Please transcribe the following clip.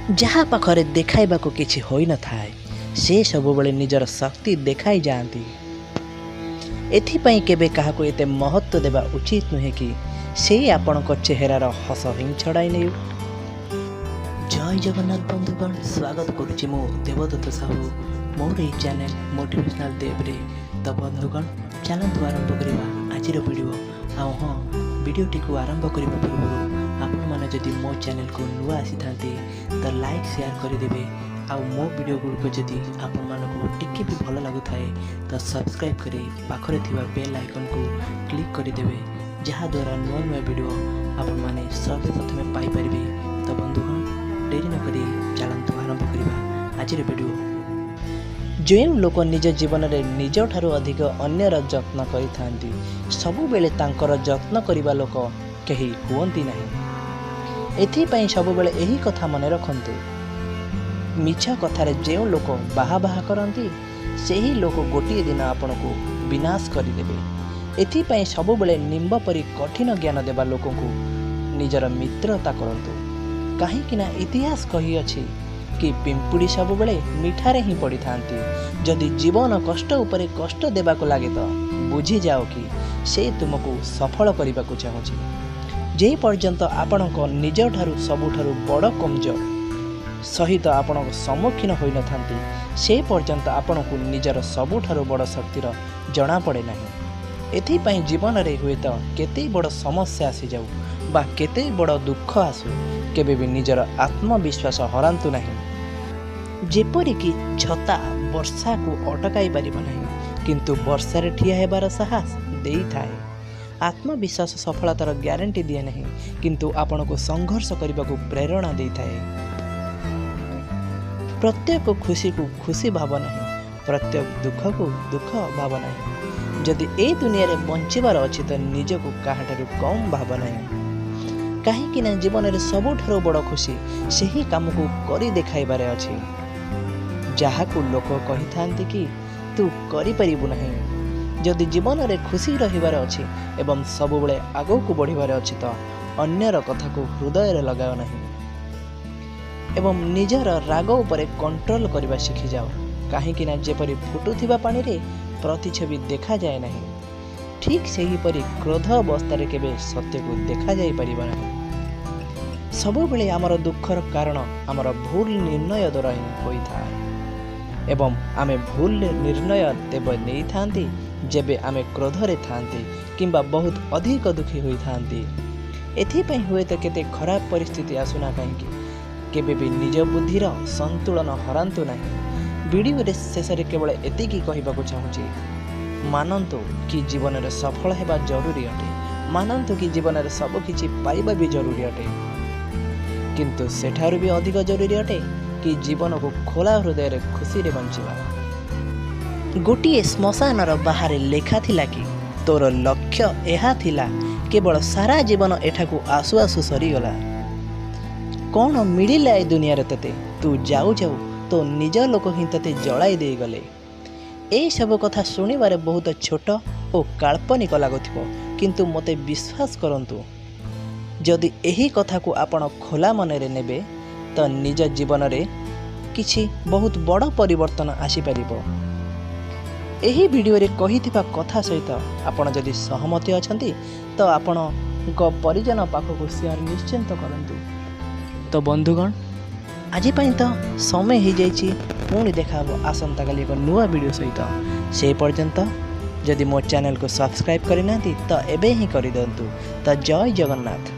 जहाँ पाखरे देखाइबाको किछि होई न थाए से सबुबले निजर शक्ति देखाई जाती। एथिपाई केबे काहाको एते महत्व देवा उचित नुहे कि से आपणक चेहरार हस हिं छड़ाई नहीं। जय जगन्नाथ बंधुगण, स्वागत करुछि मो देवदत्त साहू मोर ए चैनल मोटिवेशनल देवरे। तो बंधुगण चैनल आरंभ करवा आज वीडियो हाँ वीडियोटी को आरंभ करने पूर्व आपण मैंने जदि मो चैनल को नुआ आसी थांती तो लाइक शेयर करदे आ मो वीडियो गुड़िक जदि आपण मानक टिके भी भल लगु थाए तो सब्सक्राइब करी पाखरे थिबा बेल आइकन को क्लिक करदे जहाँ द्वारा नुआ नुआ वीडियो आपण माने सर्वप्रथमे पाई परिबे। तो बंधुगण डेरी न करी चलंतु आरंभ करवा आज वीडियो। जो लोक निज जीवन में निज ठारू अधिक अन्यर जत्न करिथांती सबु बेले तांकर जत्न करिबा लोक केही हुअंती नहीं। एथिपाई सबु बेले एही कथा मने रखंतु, मिछा कथारे जे लोक बाहा बाहा करंती सेही लोक गोटिए दिन आपण को विनाश करिदेबे। एथिपाई सबु बेले निम्ब परि कठिन ज्ञान देबा लोक को निजर मित्रता करंतु। काहे किना इतिहास कही अछि कि पिंपुड़ी सब बेले मिठारे ही पड़ी थांती। जदि जीवन कष्ट उपरे कष्ट देवा को लगे तो बुझी जाओ कि से तुमको सफल करने को चाहूँगी। जे पर्यंत आपण निज ठारू सबुठारू बड़ कमजोर सहित आपण सम्मुखीन होई न थांती से पर्यंत आपण को निजर सबुठारू बड़ शक्तिर जना पड़े नहीं। एथिपाई जीवन रे हुए तो केते बड़ समस्या आसी जाऊ बा केते बड़ दुख आसु केबे भी निजर आत्मविश्वास हरांतु नहीं। जेपरिकी छता वर्षा को अटकाई पारिब नहीं किंतु वर्षा रे ठिया हेबार साहस देई थाए। आत्मविश्वास सफलतार ग्यारंटी दिए नहीं किंतु आपण को संघर्ष करने को प्रेरणा देई थाए। प्रत्येक खुशी को खुशी भाव नहीं, प्रत्येक दुख को दुख भाव नहीं। जदि ए दुनिया रे बंचिबार अछि तो निज को काहाठारु कम भाव नहीं। कहीं ना जीवन में सबुठारु बड़ खुशी सही काम को करी देखाइबारे अछि। जहाँ को लोक कही थांती कि तू करि परिबु नहीं। जदि जीवन में खुशी रहिबार अछि एवं सबु बेले आगो को बढ़िबार अछि तो अन्यर कथा को हृदय रे लगाओ नहीं एवं निजर राग उपरे कंट्रोल करबा सीखी जाओ। कहीं ना जेपरि फुटुथिबा पानी रे प्रतिछवि देखा जाए नहीं, ठीक सही परि क्रोध अवस्था रे केबे सत्य को देखा जाई परिबा नहीं। सबु बेले आमर दुखर कारण आमर भूल निर्णय द्वारा ही होई थाए एवं आमे भूल निर्णय तेब नहीं थांती जेबे आमे क्रोध रे थांती किंबा बहुत अधिक दुखी होई थांती। एथिपाई हुए तो केते खराब परिस्थिति आसुना कहीं केबे भी निज बुद्धिर संतुलन हरांतु नहीं। वीडियो रे शेष रे केवल एतिकी कहिबाकु चाहूची, मानंतु कि जीवन रे सफल हेबा जरूरी अटे, मानंतु कि जीवन रे सब किछि पाइबा भी जरूरी अटे, किंतु सेठारु भी अधिक जरूरी अटे कि जीवन को खोला हृदय रे खुशी रे बंचिबा। गोटिए श्मशान बाहर लेखा थिला कि तोर लक्ष्य एहा थिला केवल सारा जीवन एठाकू आसु आसु सरीगला। कौन मिलिला ए दुनिया रे तते, तू जाऊ जाऊ तो निज लोक ही तते जलाई दे गले। ए सब कथा सुनिबारे बहुत छोट और काल्पनिक लागुथिबो किंतु मते विश्वास करंतु जदि एही कथा को आपण खोला मन रे नेबे तो निज जीवन रे किछि बहुत बड़ परिवर्तन आसी परिबो। एही वीडियो रे कहिथिबा कथा सहित आपण जदि सहमति अछंती तो आपण को परिजन पाखक शेयर निश्चिंत करंतु। तो बंधुगण आज पई तो समय हो जाइछि, पुणी देखा आसंता काली एक नुआ वीडियो सहित। से पर्यंत जदि मो चैनल को सब्सक्राइब करिनांती तो एबे ही करि दंतु। तो जय जगन्नाथ।